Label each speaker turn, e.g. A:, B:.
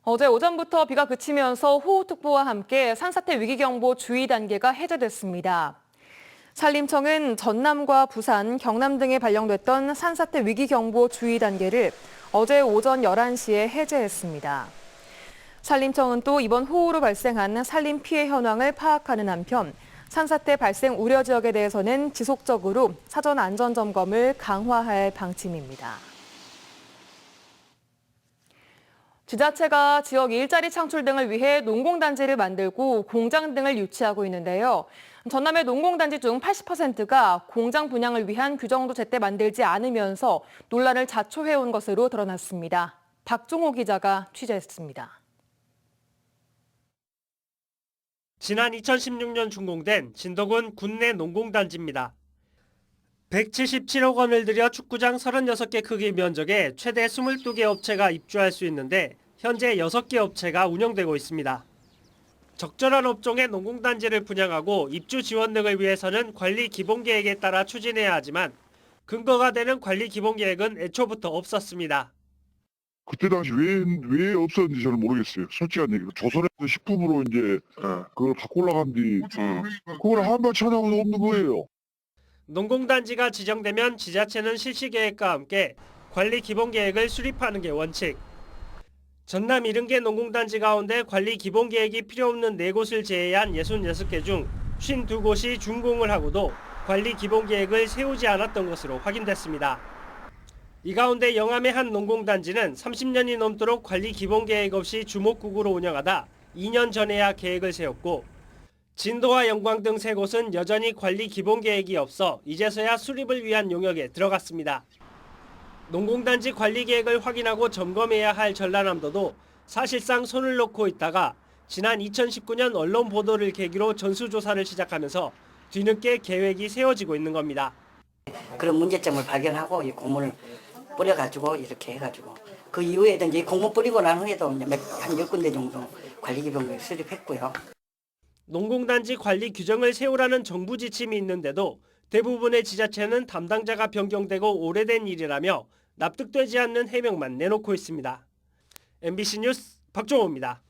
A: 어제 오전부터 비가 그치면서 호우특보와 함께 산사태 위기경보 주의 단계가 해제됐습니다. 산림청은 전남과 부산, 경남 등에 발령됐던 산사태 위기경보 주의 단계를 어제 오전 11시에 해제했습니다. 산림청은 또 이번 호우로 발생한 산림 피해 현황을 파악하는 한편 산사태 발생 우려 지역에 대해서는 지속적으로 사전 안전 점검을 강화할 방침입니다. 지자체가 지역 일자리 창출 등을 위해 농공단지를 만들고 공장 등을 유치하고 있는데요. 전남의 농공단지 중 80%가 공장 분양을 위한 규정도 제때 만들지 않으면서 논란을 자초해온 것으로 드러났습니다. 박종호 기자가 취재했습니다.
B: 지난 2016년 준공된 진도군 군내 농공단지입니다. 177억 원을 들여 축구장 36개 크기 면적에 최대 22개 업체가 입주할 수 있는데 현재 6개 업체가 운영되고 있습니다. 적절한 업종의 농공단지를 분양하고 입주 지원 등을 위해서는 관리 기본계획에 따라 추진해야 하지만 근거가 되는 관리 기본계획은 애초부터 없었습니다.
C: 그때 당시 왜 없었는지 저는 모르겠어요. 솔직한 얘기로. 조선에서 식품으로 이제 그걸 갖고 올라간 뒤 그걸 한번 찾아보도 없는 거예요.
B: 농공단지가 지정되면 지자체는 실시계획과 함께 관리 기본계획을 수립하는 게 원칙. 전남 70개 농공단지 가운데 관리 기본계획이 필요 없는 4곳을 제외한 66개 중 52곳이 준공을 하고도 관리 기본계획을 세우지 않았던 것으로 확인됐습니다. 이 가운데 영암의 한 농공단지는 30년이 넘도록 관리 기본계획 없이 주목국으로 운영하다 2년 전에야 계획을 세웠고 진도와 영광 등 3곳은 여전히 관리 기본계획이 없어 이제서야 수립을 위한 용역에 들어갔습니다. 농공단지 관리계획을 확인하고 점검해야 할 전라남도도 사실상 손을 놓고 있다가 지난 2019년 언론 보도를 계기로 전수조사를 시작하면서 뒤늦게 계획이 세워지고 있는 겁니다.
D: 그런 문제점을 발견하고 이 공문을 뿌려가지고 이렇게 해가지고 그 이후에 이제 공문 뿌리고 난 후에도 한 10군데 정도 관리기본을 수립했고요.
B: 농공단지 관리 규정을 세우라는 정부 지침이 있는데도 대부분의 지자체는 담당자가 변경되고 오래된 일이라며 납득되지 않는 해명만 내놓고 있습니다. MBC 뉴스 박종호입니다.